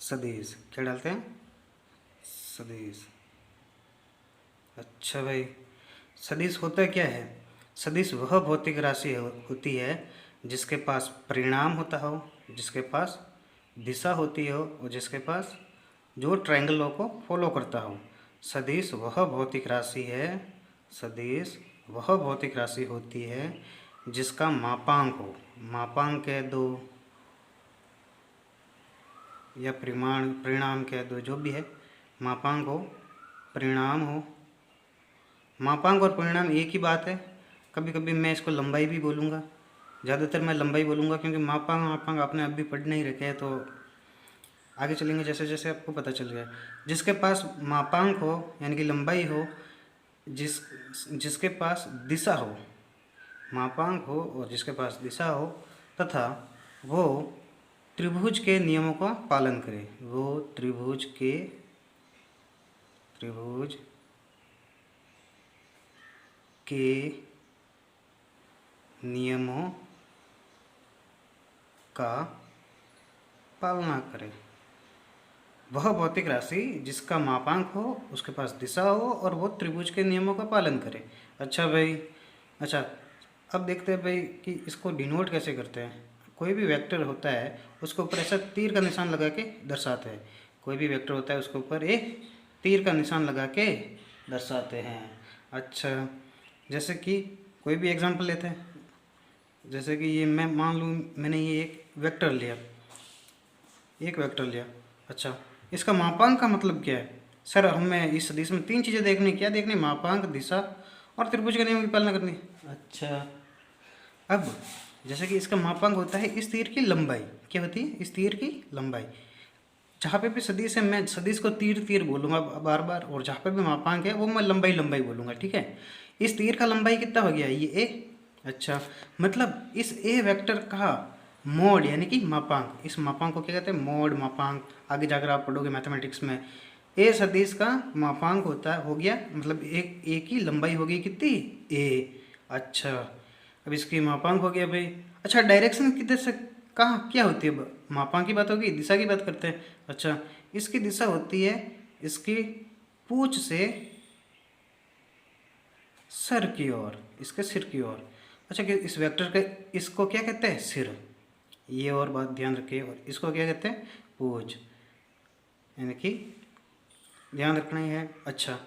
सदिश क्या डालते हैं? सदिश। अच्छा भाई, सदिश होता क्या है? सदिश वह भौतिक राशि होती है जिसके पास परिणाम होता हो, जिसके पास दिशा होती हो और जिसके पास जो ट्रायंगल लॉ को फॉलो करता हो। सदिश वह भौतिक राशि है, सदिश वह भौतिक राशि होती है जिसका मापांक हो, मापांक कह दो या परिणाम कह दो, जो भी है, मापांक हो, परिणाम हो। मापांक और परिणाम एक ही बात है। कभी कभी मैं इसको लंबाई भी बोलूँगा, ज़्यादातर मैं लंबाई बोलूँगा क्योंकि मापांक मापांक आपने अभी पढ़ नहीं रखे हैं, तो आगे चलेंगे जैसे जैसे आपको पता चल गया। जिसके पास मापांक हो यानी कि लंबाई हो, जिसके पास दिशा हो, मापांक हो और जिसके पास दिशा हो, तथा वो त्रिभुज के नियमों का पालन करे, वो त्रिभुज के नियमों का पालना करे। वह भौतिक राशि जिसका मापांक हो, उसके पास दिशा हो और वो त्रिभुज के नियमों का पालन करे। अच्छा भाई, अच्छा अब देखते हैं भाई कि इसको डिनोट कैसे करते हैं। कोई भी वेक्टर होता है उसके ऊपर ऐसा तीर का निशान लगा के दर्शाते हैं। कोई भी वेक्टर होता है उसके ऊपर एक तीर का निशान लगा के दर्शाते हैं। अच्छा, जैसे कि कोई भी एग्जांपल लेते हैं, जैसे कि ये मैं मान लूँ मैंने ये एक वेक्टर लिया, अच्छा इसका मापांक का मतलब क्या है? सर हमें इस सदिश में तीन चीज़ें देखनी, क्या देखनी? मापांक, दिशा और त्रिभुज के नियम की पालना करनी। अच्छा, अब जैसे कि इसका मापांक होता है इस तीर की लंबाई, क्या होती है? इस तीर की लंबाई। जहाँ पे भी सदिश है मैं सदिश को तीर तीर बोलूँगा बार बार, और जहाँ पे भी मापांक है वो मैं लंबाई लंबाई बोलूँगा, ठीक है। इस तीर का लंबाई कितना हो गया? ये ए। अच्छा, मतलब इस ए वेक्टर का मोड यानी कि मापांक, इस मापांक को क्या कहते हैं? मोड, मापांक। आगे जाकर आप पढ़ोगे मैथमेटिक्स में। ए सदिश का मापांक होता हो गया, मतलब एक ए की लंबाई हो गई कितनी? ए। अच्छा, अब इसकी मापांक हो गया भाई। अच्छा, डायरेक्शन किधर से कहाँ क्या होती है? मापांक की बात होगी, दिशा की बात करते हैं। अच्छा, इसकी दिशा होती है इसकी पूंछ से सर की ओर, इसके सिर की ओर। अच्छा, कि इस वेक्टर के इसको क्या कहते हैं? सिर। ये और बात ध्यान रखिए। और इसको क्या कहते हैं? पूंछ, यानी कि ध्यान रखना ही है। अच्छा,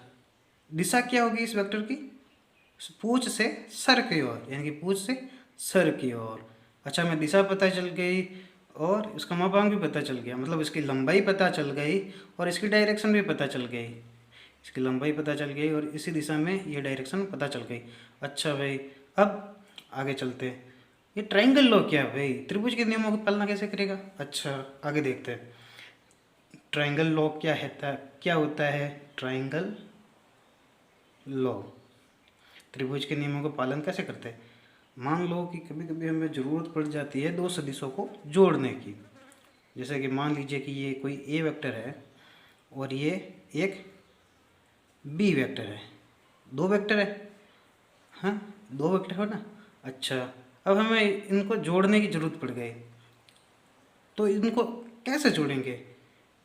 दिशा क्या होगी इस वेक्टर की? पूंछ से सर की ओर, यानी कि पूंछ से सर की ओर। अच्छा, मैं दिशा पता चल गई और इसका मापांक भी पता चल गया, मतलब इसकी लंबाई पता चल गई और इसकी डायरेक्शन भी पता चल गई। इसकी लंबाई पता चल गई और इसी दिशा में ये डायरेक्शन पता चल गई। अच्छा भाई, अब आगे चलते हैं। ये ट्रायंगल लॉ क्या है भाई? त्रिभुज के नियमों की पालना कैसे करेगा? अच्छा, आगे देखते हैं। ट्रायंगल लॉ क्या होता है? ट्रायंगल लॉ त्रिभुज के नियमों का पालन कैसे करते हैं? मान लो कि कभी कभी हमें ज़रूरत पड़ जाती है दो सदिशों को जोड़ने की। जैसे कि मान लीजिए कि ये कोई ए वेक्टर है और ये एक बी वेक्टर है, दो वेक्टर है, हाँ दो वेक्टर हो ना। अच्छा, अब हमें इनको जोड़ने की ज़रूरत पड़ गई, तो इनको कैसे जोड़ेंगे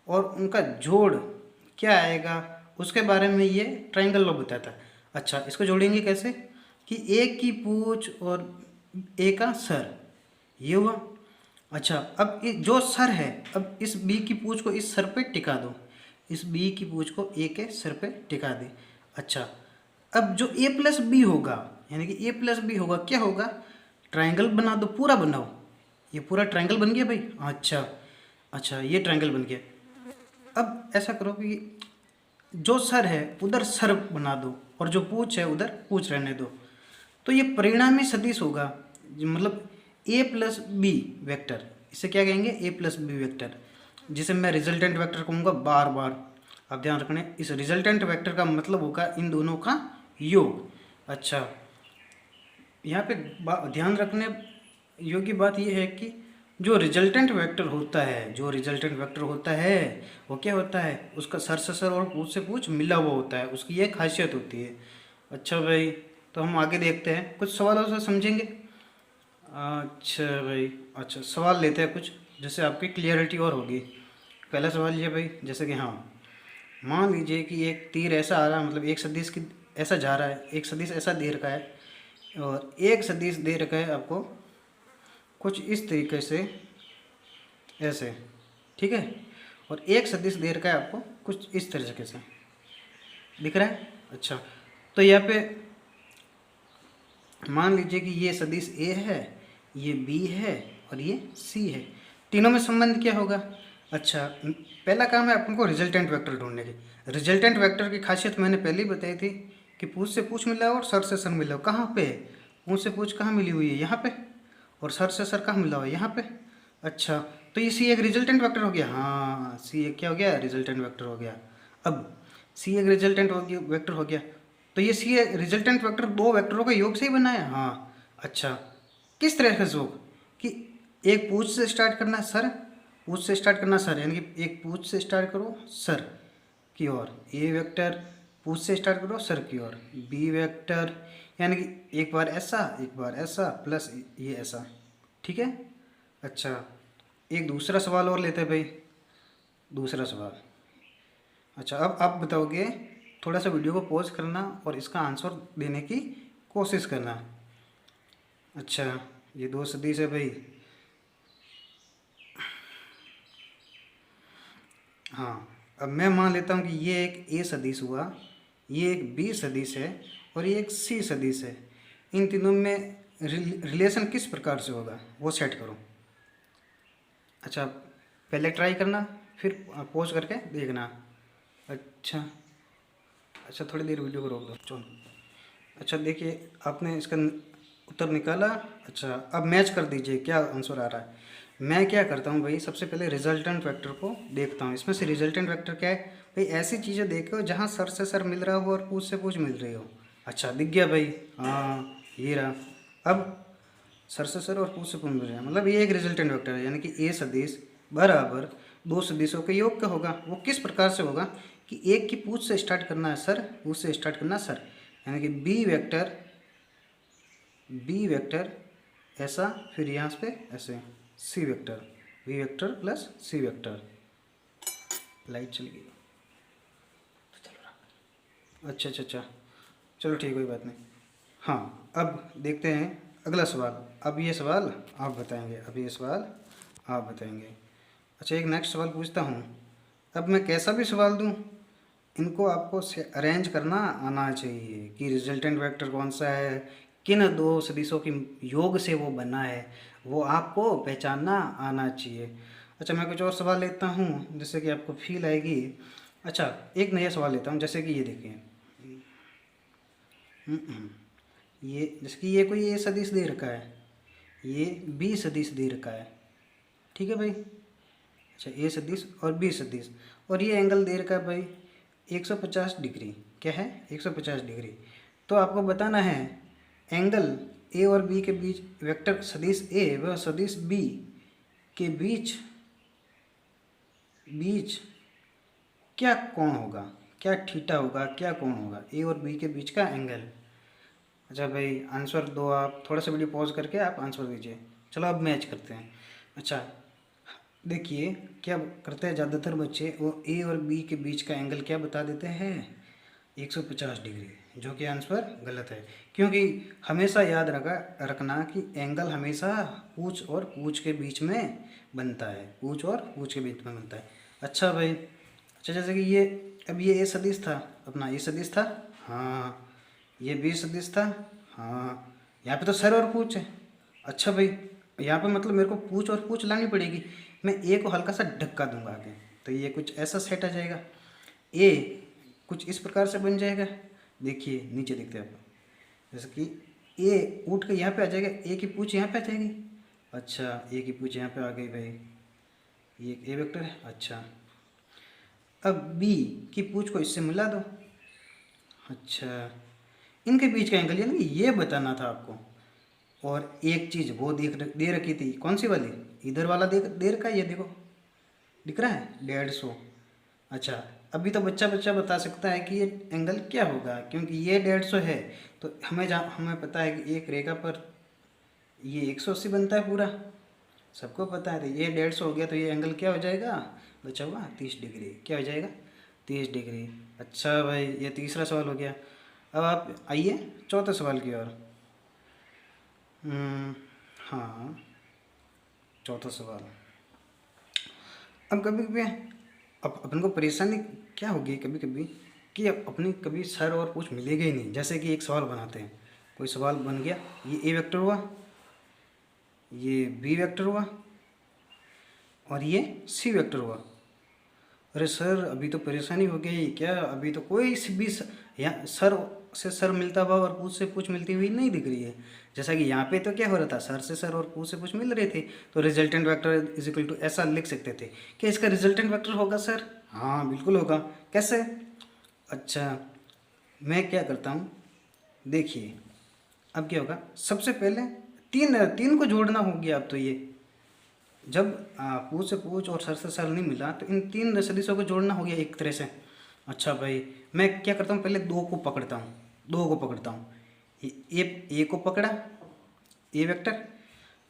और उनका जोड़ क्या आएगा उसके बारे में ये ट्रायंगल लॉ बताता है। अच्छा, इसको जोड़ेंगे कैसे? कि एक की पूंछ और ए का सर, ये हुआ। अच्छा, अब जो सर है, अब इस बी की पूंछ को इस सर पे टिका दो, इस बी की पूंछ को ए के सर पे टिका दे। अच्छा, अब जो ए प्लस बी होगा, यानी कि ए प्लस बी होगा, क्या होगा? ट्रायंगल बना दो, पूरा बनाओ। ये पूरा ट्रायंगल बन गया भाई। अच्छा, अच्छा ये ट्रायंगल बन गया। अब ऐसा करो कि जो सर है उधर सर बना दो और जो पूंछ है उधर पूंछ रहने दो, तो ये परिणामी सदिश होगा, मतलब ए प्लस बी वेक्टर। इसे क्या कहेंगे? ए प्लस बी वेक्टर, जिसे मैं रिजल्टेंट वेक्टर कहूँगा बार बार। आप ध्यान रखना, इस रिजल्टेंट वेक्टर का मतलब होगा इन दोनों का योग। अच्छा, यहाँ पे ध्यान रखने योग्य बात यह है कि जो रिजल्टेंट वेक्टर होता है, वो क्या होता है? उसका सर से सर और पूंछ से पूंछ मिला हुआ होता है, उसकी ये खासियत होती है। अच्छा भाई, तो हम आगे देखते हैं, कुछ सवालों से समझेंगे। अच्छा भाई, अच्छा सवाल लेते हैं कुछ, जिससे आपकी क्लियरिटी और होगी। पहला सवाल ये भाई, जैसे कि हाँ, मान लीजिए कि एक तीर ऐसा आ रहा है, मतलब एक सदिश की ऐसा जा रहा है, एक सदिश ऐसा दे रखा है, और एक सदिश दे रखा है आपको कुछ इस तरीके से, ऐसे, ठीक है, और एक सदिश दे रखा है आपको कुछ इस तरीके से, दिख रहा है। अच्छा, तो यहाँ पे मान लीजिए कि ये सदिश ए है, ये बी है और ये सी है, तीनों में संबंध क्या होगा। अच्छा, पहला काम है अपन को रिजल्टेंट वेक्टर ढूंढने की। रिजल्टेंट वेक्टर की खासियत मैंने पहले ही बताई थी कि पूछ से पूछ मिला और सर से सर मिला हो। कहाँ पे पूछ से पूछ कहाँ मिली हुई है, यहाँ पे, और सर से सर कहाँ मिला हुआ है, यहाँ पे। अच्छा, तो ये सी एक रिजल्टेंट वेक्टर हो गया। हाँ, सी एक क्या हो गया, रिजल्टेंट वेक्टर हो गया। अब सी एक रिजल्टेंट हो गया, वेक्टर हो गया, तो ये सी रिजल्टेंट वेक्टर दो वेक्टरों का योग से ही बना है। हाँ, अच्छा, किस तरह का योग, कि एक पूछ से स्टार्ट करना सर, पूछ से स्टार्ट करना सर, यानी कि एक पूछ से स्टार्ट करो सर की ओर, ए वेक्टर पूछ से स्टार्ट करो सर की ओर, बी वेक्टर यानी कि एक बार ऐसा एक बार ऐसा प्लस ये ऐसा, ठीक है। अच्छा, एक दूसरा सवाल और लेते हैं भाई, दूसरा सवाल। अच्छा, अब आप बताओगे, थोड़ा सा वीडियो को पॉज करना और इसका आंसर देने की कोशिश करना। अच्छा, ये दो सदिश है भाई। हाँ, अब मैं मान लेता हूँ कि ये एक ए सदिश हुआ, ये एक बी सदिश है और ये एक सी सदिश है। इन तीनों में रिलेशन किस प्रकार से होगा वो सेट करो। अच्छा, पहले ट्राई करना, फिर पॉज करके देखना। अच्छा, अच्छा, थोड़ी देर वीडियो को रोक दो, चलो। अच्छा, देखिए आपने इसका उत्तर निकाला। अच्छा, अब मैच कर दीजिए क्या आंसर आ रहा है। मैं क्या करता हूँ भाई, सबसे पहले रिजल्टेंट वेक्टर को देखता हूँ। इसमें से रिजल्टेंट वेक्टर क्या है भाई, ऐसी चीज़ें देखो जहाँ सर से सर मिल रहा हो और पूछ से पूछ मिल रही हो। अच्छा, दिख गया भाई, हाँ ये रहा। अब सर से सर और पूछ से पूछ मिल रहा है, मतलब ये एक रिजल्टेंट वेक्टर है, यानी कि ए सदिश बराबर दो सदिशों के योग का होगा। वो किस प्रकार से होगा कि एक की पूछ से स्टार्ट करना है सर, पूछ से स्टार्ट करना है सर, यानी कि बी वेक्टर ऐसा, फिर यहाँ पे ऐसे C vector, B vector plus C vector. Light चली गई, अच्छा अच्छा अच्छा, चलो ठीक, कोई बात नहीं। हाँ, अब देखते हैं अगला सवाल। अब ये सवाल आप बताएंगे, अब ये सवाल आप बताएंगे। अच्छा, एक नेक्स्ट सवाल पूछता हूँ। अब मैं कैसा भी सवाल दूँ, इनको आपको अरेंज करना आना चाहिए कि रिजल्टेंट वेक्टर कौन सा है, किन दो सदिशों की योग से वो बना है, वो आपको पहचानना आना चाहिए। अच्छा, मैं कुछ और सवाल लेता हूँ जिससे कि आपको फील आएगी। अच्छा, एक नया सवाल लेता हूँ, जैसे कि ये देखिए, ये जैसे कि ये कोई ए सदिश दे रखा है, ये बी सदिश दे रखा है, ठीक है भाई। अच्छा, ए सदिश और बी सदिश, और ये एंगल दे रखा है भाई 150 डिग्री। क्या है, 150 डिग्री। तो आपको बताना है एंगल ए और बी के बीच, वेक्टर सदिश ए व सदिश बी के बीच बीच क्या कोण होगा, क्या थीटा होगा, क्या कोण होगा, ए और बी के बीच का एंगल। अच्छा भाई, आंसर दो आप, थोड़ा सा वीडियो पॉज करके आप आंसर दीजिए। चलो अब मैच करते हैं। अच्छा, देखिए क्या करते हैं ज़्यादातर बच्चे, वो ए और बी के बीच का एंगल क्या बता देते हैं, 150 डिग्री, जो कि आंसर गलत है। क्योंकि हमेशा याद रखना कि एंगल हमेशा पूछ और पूछ के बीच में बनता है, पूछ और पूछ के बीच में बनता है। अच्छा भाई, अच्छा, जैसे कि ये, अब ये ए सदिश था, अपना ए सदिश था, हाँ, ये बी सदिश था, हाँ, यहाँ पे तो सर और पूछ है। अच्छा भाई, यहाँ पे मतलब मेरे को पूछ और पूछ लानी पड़ेगी, मैं ए को हल्का सा धक्का दूंगा आगे, तो ये कुछ ऐसा सेट आ जाएगा, ए कुछ इस प्रकार से बन जाएगा। देखिए नीचे देखते हैं आप, जैसे कि ए उठ के यहाँ पे आ जाएगा, ए की पूछ यहाँ पे आ जाएगी। अच्छा, ए की पूछ यहाँ पे आ गई भाई, ये ए वेक्टर है। अच्छा, अब बी की पूछ को इससे मिला दो। अच्छा, इनके बीच का एंगल, यानी ये बताना था आपको। और एक चीज़ वो दे रखी थी, कौन सी वाली, इधर वाला दे रखा है, ये देखो दिख रहा है, 150। अच्छा, अभी तो बच्चा बच्चा बता सकता है कि ये एंगल क्या होगा, क्योंकि ये 150 है, तो हमें पता है कि एक रेखा पर ये 180 बनता है पूरा, सबको पता है। तो ये 150 हो गया, तो ये एंगल क्या हो जाएगा, बचा हुआ 30 डिग्री, क्या हो जाएगा 30 डिग्री। अच्छा भाई, ये तीसरा सवाल हो गया। अब आप आइए चौथे सवाल की ओर। हाँ, चौथा सवाल। अब कभी कभी अपन को परेशानी क्या होगी कभी कभी कि अपनी कभी सर और पूछ मिलेगा ही नहीं। जैसे कि एक सवाल बनाते हैं, कोई सवाल बन गया, ये ए वेक्टर हुआ, ये बी वेक्टर हुआ और ये सी वेक्टर हुआ। अरे सर, अभी तो परेशानी हो गई क्या, अभी तो कोई सी भी यहाँ सर से सर मिलता हुआ और पूछ से पूछ मिलती हुई नहीं दिख रही है। जैसा कि यहाँ पे तो क्या हो रहा था, सर से सर और पूछ से पूछ मिल रहे थे, तो resultant vector is equal to ऐसा लिख सकते थे कि इसका रिजल्टेंट वेक्टर होगा सर। हाँ बिल्कुल होगा। कैसे? अच्छा, मैं क्या करता हूँ, देखिए अब क्या होगा, सबसे पहले तीन तीन को जोड़ना हो गया। अब तो ये जब पूछ से पूछ और सर से सर नहीं मिला तो इन तीन सदिशों को जोड़ना हो गया एक तरह से। अच्छा भाई, मैं क्या करता हूँ, पहले दो को पकड़ता हूँ, ए को पकड़ा, ए वेक्टर,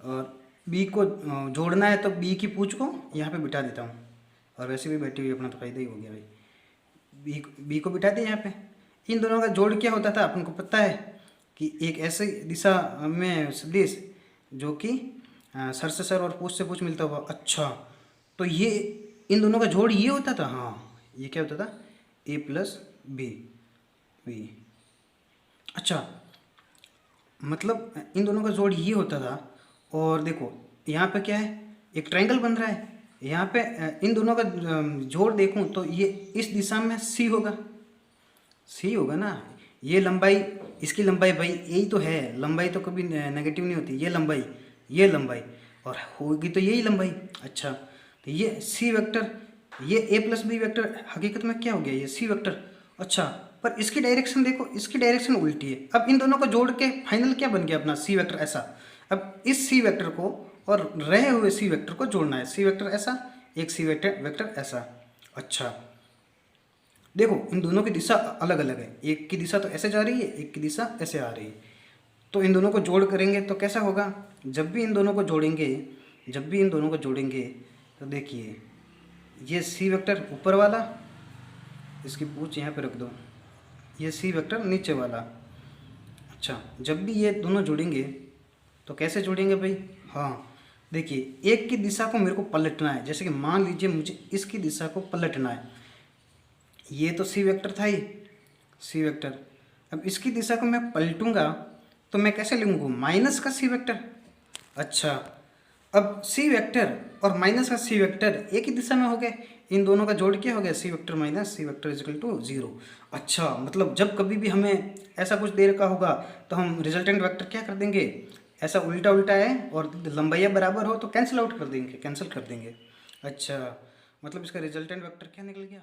और बी को जोड़ना है तो बी की पूछ को यहाँ पे बिठा देता हूँ, और वैसे भी बैठी हुई अपना तो फायदा ही हो गया भाई। बी को बिठा दिया यहाँ पे। इन दोनों का जोड़ क्या होता था अपन को पता है कि एक ऐसे दिशा में सदिश जो कि सर से सर और पूछ से पूछ मिलता हुआ। अच्छा, तो ये इन दोनों का जोड़ ये होता था। हाँ, ये क्या होता था, ए प्लस बी बी। अच्छा, मतलब इन दोनों का जोड़ ये होता था। और देखो यहाँ पे क्या है, एक ट्रायंगल बन रहा है यहाँ पे। इन दोनों का जोड़ देखूं तो ये इस दिशा में सी होगा, सी होगा ना। ये लंबाई, इसकी लंबाई भाई यही तो है, लंबाई तो कभी नेगेटिव नहीं होती। ये लंबाई और होगी तो यही लंबाई। अच्छा, तो ये सी वेक्टर, ये ए प्लस बी वेक्टर हकीकत में क्या हो गया, ये सी वेक्टर। अच्छा, पर इसकी डायरेक्शन देखो, इसकी डायरेक्शन उल्टी है। अब इन दोनों को जोड़ के फाइनल क्या बन गया अपना, सी वेक्टर ऐसा। अब इस सी वेक्टर को और रहे हुए सी वेक्टर को जोड़ना है, सी वेक्टर ऐसा, एक सी वेक्टर वेक्टर ऐसा। अच्छा, देखो इन दोनों की दिशा अलग अलग है, एक की दिशा तो ऐसे जा रही है, एक की दिशा ऐसे आ रही है। तो इन दोनों को जोड़ करेंगे तो कैसा होगा, जब भी इन दोनों को जोड़ेंगे तो देखिए ये सी वेक्टर ऊपर वाला, इसकी पूछ यहाँ पे रख दो, ये सी वेक्टर नीचे वाला। अच्छा, जब भी ये दोनों जोड़ेंगे तो कैसे जोड़ेंगे भाई। हाँ देखिए, एक की दिशा को मेरे को पलटना है। जैसे कि मान लीजिए मुझे इसकी दिशा को पलटना है, ये तो सी वेक्टर था ही, सी वेक्टर। अब इसकी दिशा को मैं पलटूंगा तो मैं कैसे लिखूंगा, माइनस का सी वेक्टर। अच्छा, अब सी वेक्टर और माइनस का सी वेक्टर एक ही दिशा में हो गए, इन दोनों का जोड़ क्या हो गया, C vector minus C vector is equal to 0। अच्छा, मतलब जब कभी भी हमें ऐसा कुछ दे रखा होगा तो हम रिजल्टेंट वेक्टर क्या कर देंगे, ऐसा उल्टा उल्टा है और लंबाइयाँ बराबर हो तो कैंसिल आउट कर देंगे, कैंसिल कर देंगे। अच्छा, मतलब इसका रिजल्टेंट वेक्टर क्या निकल गया।